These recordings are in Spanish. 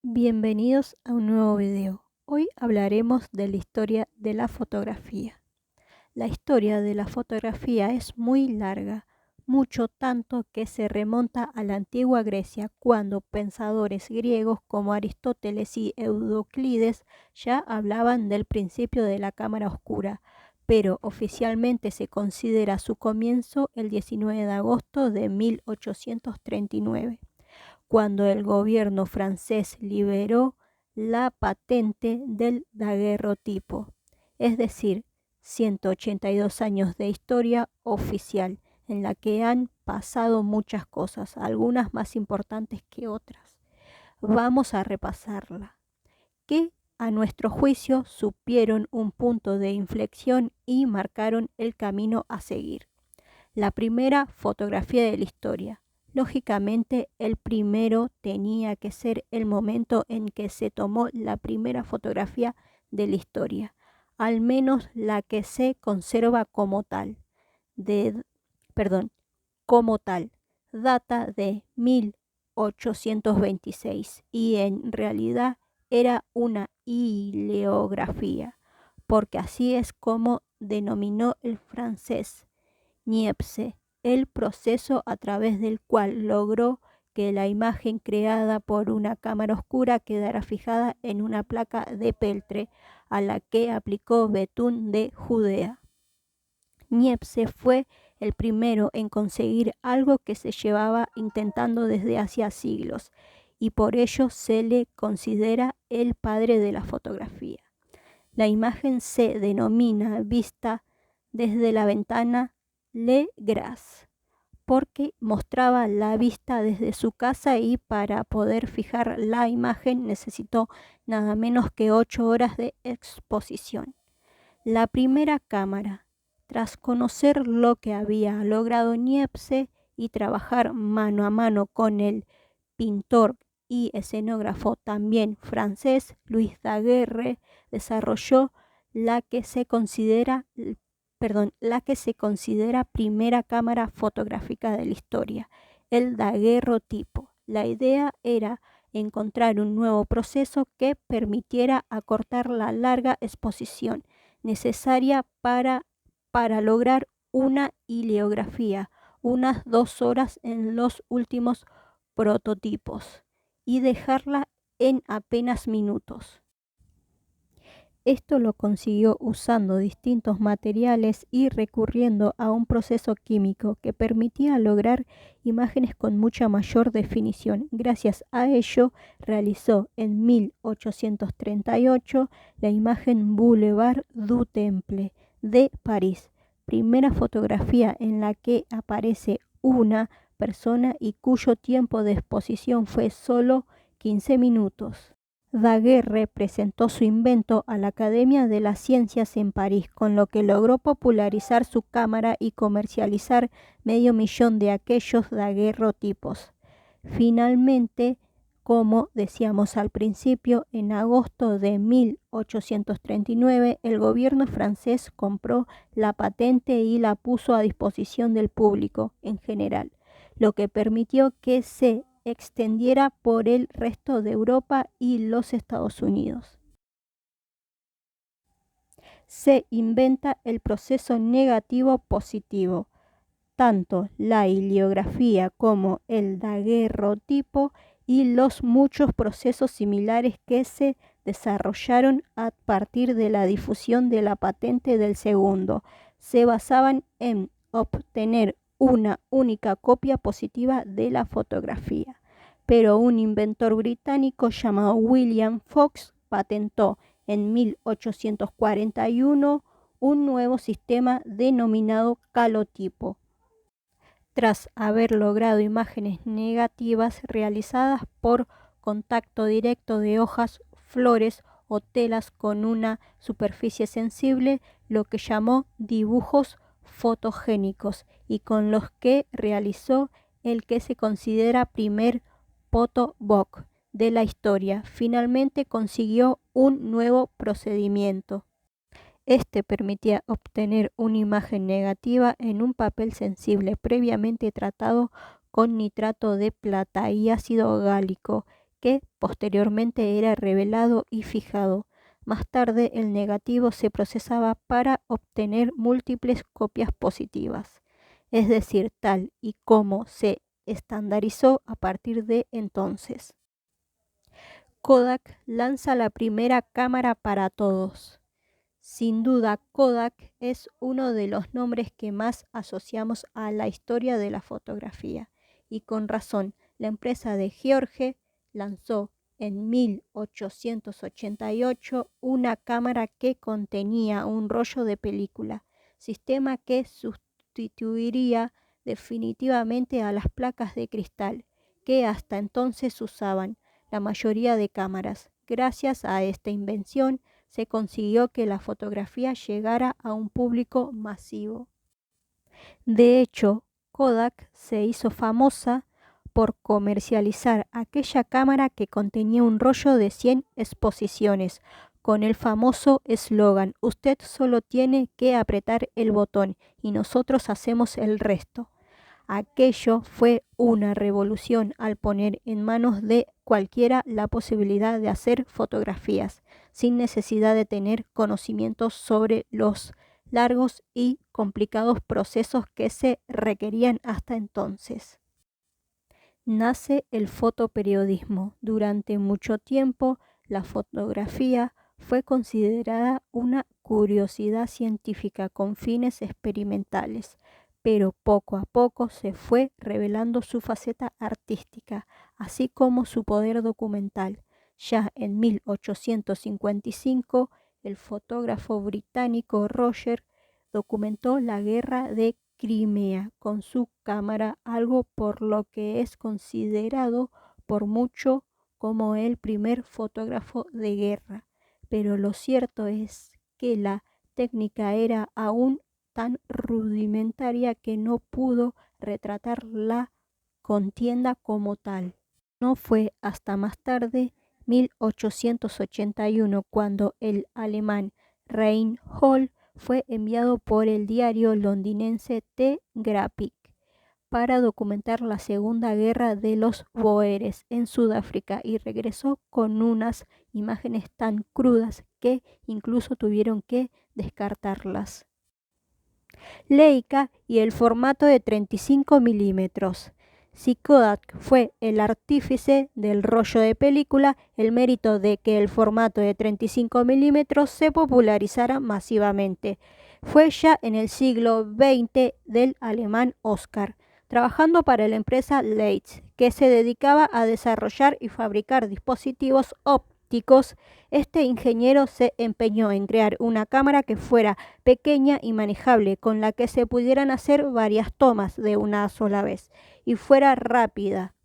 Bienvenidos a un nuevo video. Hoy hablaremos de la historia de la fotografía. La historia de la fotografía es muy larga, mucho tanto que se remonta a la antigua Grecia, cuando pensadores griegos como Aristóteles y Euclides ya hablaban del principio de la cámara oscura, pero oficialmente se considera su comienzo el 19 de agosto de 1839. Cuando el gobierno francés liberó la patente del daguerrotipo, es decir, 182 años de historia oficial en la que han pasado muchas cosas, algunas más importantes que otras. Vamos a repasarla, que a nuestro juicio supieron un punto de inflexión y marcaron el camino a seguir. La primera fotografía de la historia. Lógicamente, el primero tenía que ser el momento en que se tomó la primera fotografía de la historia, al menos la que se conserva como tal. Como tal, data de 1826 y en realidad era una ideografía, porque así es como denominó el francés Niepce el proceso a través del cual logró que la imagen creada por una cámara oscura quedara fijada en una placa de peltre, a la que aplicó Betún de Judea. Niepce fue el primero en conseguir algo que se llevaba intentando desde hacía siglos, y por ello se le considera el padre de la fotografía. La imagen se denomina vista desde la ventana Legras, porque mostraba la vista desde su casa y para poder fijar la imagen necesitó nada menos que 8 horas de exposición. La primera cámara, tras conocer lo que había logrado Niepce y trabajar mano a mano con el pintor y escenógrafo también francés Louis Daguerre, desarrolló la que se considera primera cámara fotográfica de la historia, el daguerrotipo. La idea era encontrar un nuevo proceso que permitiera acortar la larga exposición necesaria para lograr una heliografía, unas 2 horas en los últimos prototipos, y dejarla en apenas minutos. Esto lo consiguió usando distintos materiales y recurriendo a un proceso químico que permitía lograr imágenes con mucha mayor definición. Gracias a ello, realizó en 1838 la imagen Boulevard du Temple de París, primera fotografía en la que aparece una persona y cuyo tiempo de exposición fue solo 15 minutos. Daguerre presentó su invento a la Academia de las Ciencias en París, con lo que logró popularizar su cámara y comercializar 500.000 de aquellos daguerrotipos. Finalmente, como decíamos al principio, en agosto de 1839 el gobierno francés compró la patente y la puso a disposición del público en general, lo que permitió que se extendiera por el resto de Europa y los Estados Unidos. Se inventa el proceso negativo-positivo. Tanto la heliografía como el daguerrotipo y los muchos procesos similares que se desarrollaron a partir de la difusión de la patente del segundo se basaban en obtener una única copia positiva de la fotografía, pero un inventor británico llamado William Fox patentó en 1841 un nuevo sistema denominado calotipo, tras haber logrado imágenes negativas realizadas por contacto directo de hojas, flores o telas con una superficie sensible, lo que llamó dibujos fotogénicos, y con los que realizó el que se considera primer photobook de la historia. Finalmente consiguió un nuevo procedimiento. Este permitía obtener una imagen negativa en un papel sensible previamente tratado con nitrato de plata y ácido gálico, que posteriormente era revelado y fijado. Más tarde el negativo se procesaba para obtener múltiples copias positivas, es decir, tal y como se estandarizó a partir de entonces. Kodak lanza la primera cámara para todos. Sin duda, Kodak es uno de los nombres que más asociamos a la historia de la fotografía, y con razón. La empresa de George lanzó en 1888 una cámara que contenía un rollo de película, sistema que sustituiría definitivamente a las placas de cristal que hasta entonces usaban la mayoría de cámaras. Gracias a esta invención se consiguió que la fotografía llegara a un público masivo. De hecho, Kodak se hizo famosa por comercializar aquella cámara que contenía un rollo de 100 exposiciones, con el famoso eslogan: "Usted solo tiene que apretar el botón y nosotros hacemos el resto". Aquello fue una revolución al poner en manos de cualquiera la posibilidad de hacer fotografías, sin necesidad de tener conocimientos sobre los largos y complicados procesos que se requerían hasta entonces. Nace el fotoperiodismo. Durante mucho tiempo, la fotografía fue considerada una curiosidad científica con fines experimentales, pero poco a poco se fue revelando su faceta artística, así como su poder documental. Ya en 1855, el fotógrafo británico Roger documentó la guerra de Crimea con su cámara, algo por lo que es considerado por mucho como el primer fotógrafo de guerra. Pero lo cierto es que la técnica era aún tan rudimentaria que no pudo retratar la contienda como tal. No fue hasta más tarde, 1881, cuando el alemán Reinhold fue enviado por el diario londinense The Graphic para documentar la Segunda Guerra de los Boeres en Sudáfrica, y regresó con unas imágenes tan crudas que incluso tuvieron que descartarlas. Leica y el formato de 35 milímetros. Si Kodak fue el artífice del rollo de película, el mérito de que el formato de 35 milímetros se popularizara masivamente fue ya en el siglo XX del alemán Oskar, trabajando para la empresa Leitz, que se dedicaba a desarrollar y fabricar dispositivos ópticos. Este ingeniero se empeñó en crear una cámara que fuera pequeña y manejable, con la que se pudieran hacer varias tomas de una sola vez y fuera rápida.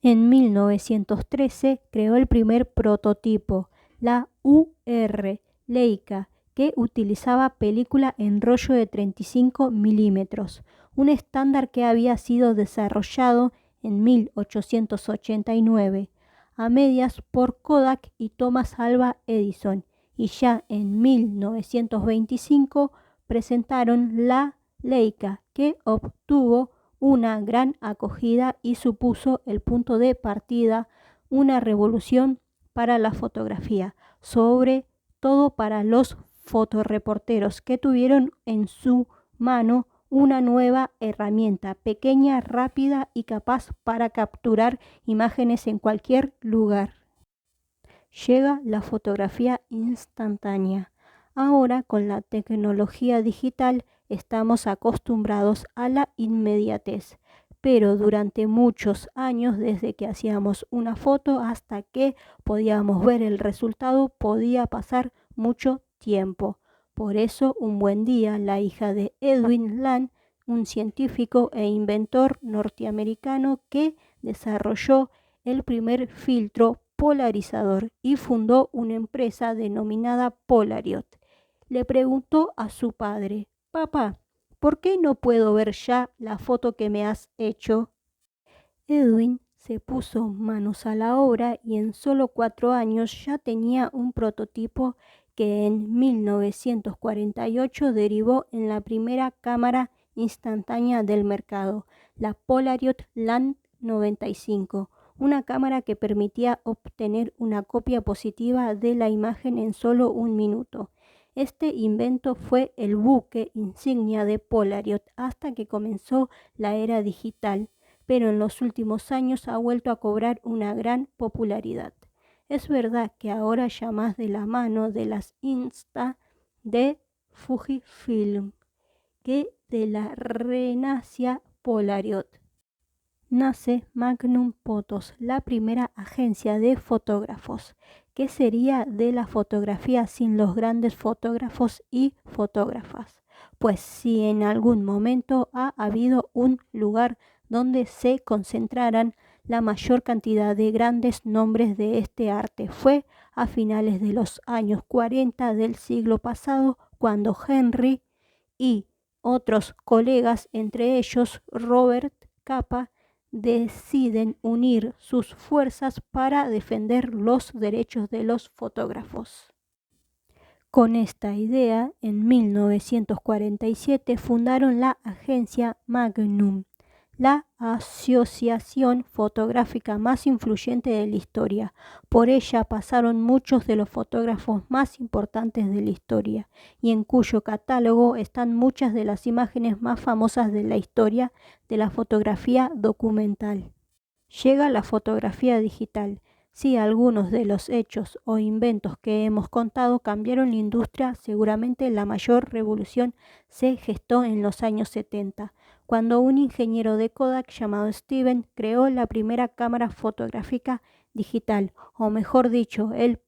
En 1913 creó el primer prototipo, la UR Leica, que utilizaba película en rollo de 35 milímetros, un estándar que había sido desarrollado en 1889 a medias por Kodak y Thomas Alva Edison, y ya en 1925 presentaron la Leica, que obtuvo una gran acogida y supuso el punto de partida, una revolución para la fotografía, sobre todo para los fotoreporteros, que tuvieron en su mano una nueva herramienta, pequeña, rápida y capaz para capturar imágenes en cualquier lugar. Llega la fotografía instantánea. Ahora, con la tecnología digital, estamos acostumbrados a la inmediatez, pero durante muchos años, desde que hacíamos una foto hasta que podíamos ver el resultado, podía pasar mucho tiempo. Por eso, un buen día, la hija de Edwin Land, un científico e inventor norteamericano que desarrolló el primer filtro polarizador y fundó una empresa denominada Polariot, le preguntó a su padre: «Papá, ¿por qué no puedo ver ya la foto que me has hecho?». Edwin se puso manos a la obra y en solo 4 años ya tenía un prototipo que en 1948 derivó en la primera cámara instantánea del mercado, la Polariot Land 95, una cámara que permitía obtener una copia positiva de la imagen en solo 1 minuto. Este invento fue el buque insignia de Polaroid hasta que comenzó la era digital, pero en los últimos años ha vuelto a cobrar una gran popularidad. Es verdad que ahora ya más de la mano de las Insta de Fujifilm que de la renacia Polaroid. Nace Magnum Photos, la primera agencia de fotógrafos. ¿Qué sería de la fotografía sin los grandes fotógrafos y fotógrafas? Pues si en algún momento ha habido un lugar donde se concentraran la mayor cantidad de grandes nombres de este arte, fue a finales de los años 40 del siglo pasado, cuando Henry y otros colegas, entre ellos Robert Capa, deciden unir sus fuerzas para defender los derechos de los fotógrafos. Con esta idea, en 1947 fundaron la agencia Magnum, la asociación fotográfica más influyente de la historia. Por ella pasaron muchos de los fotógrafos más importantes de la historia, y en cuyo catálogo están muchas de las imágenes más famosas de la historia de la fotografía documental. Llega la fotografía digital. Si algunos de los hechos o inventos que hemos contado cambiaron la industria, seguramente la mayor revolución se gestó en los años 70, cuando un ingeniero de Kodak llamado Steven creó la primera cámara fotográfica digital, o mejor dicho, el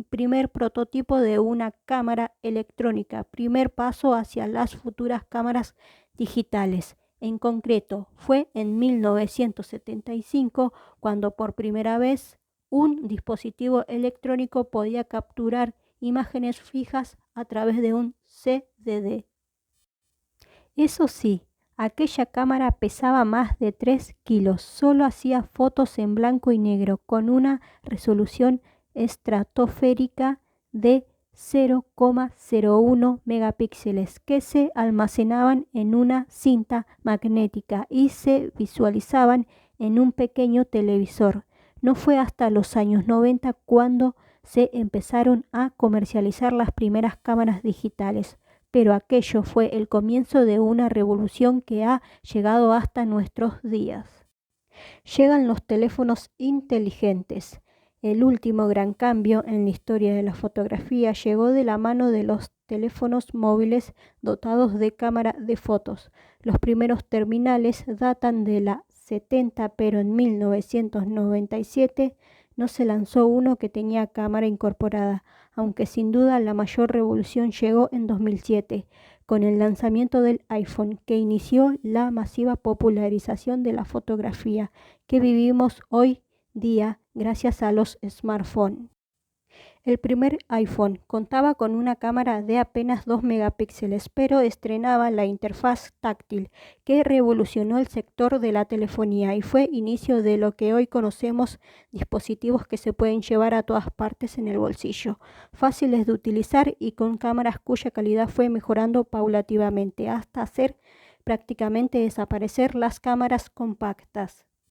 primer prototipo de una cámara electrónica, primer paso hacia las futuras cámaras digitales. En concreto, fue en 1975 cuando por primera vez un dispositivo electrónico podía capturar imágenes fijas a través de un CDD. Eso sí, aquella cámara pesaba más de 3 kilos, solo hacía fotos en blanco y negro con una resolución estratosférica de 0,01 megapíxeles que se almacenaban en una cinta magnética y se visualizaban en un pequeño televisor. No fue hasta los años 90 cuando se empezaron a comercializar las primeras cámaras digitales, pero aquello fue el comienzo de una revolución que ha llegado hasta nuestros días. Llegan los teléfonos inteligentes. El último gran cambio en la historia de la fotografía llegó de la mano de los teléfonos móviles dotados de cámara de fotos. Los primeros terminales datan de la 70, pero en 1997 no se lanzó uno que tenía cámara incorporada, aunque sin duda la mayor revolución llegó en 2007, con el lanzamiento del iPhone, que inició la masiva popularización de la fotografía que vivimos hoy día gracias a los smartphones. El primer iPhone contaba con una cámara de apenas 2 megapíxeles, pero estrenaba la interfaz táctil, que revolucionó el sector de la telefonía y fue inicio de lo que hoy conocemos, dispositivos que se pueden llevar a todas partes en el bolsillo, fáciles de utilizar y con cámaras cuya calidad fue mejorando paulativamente hasta hacer prácticamente desaparecer las cámaras compactas.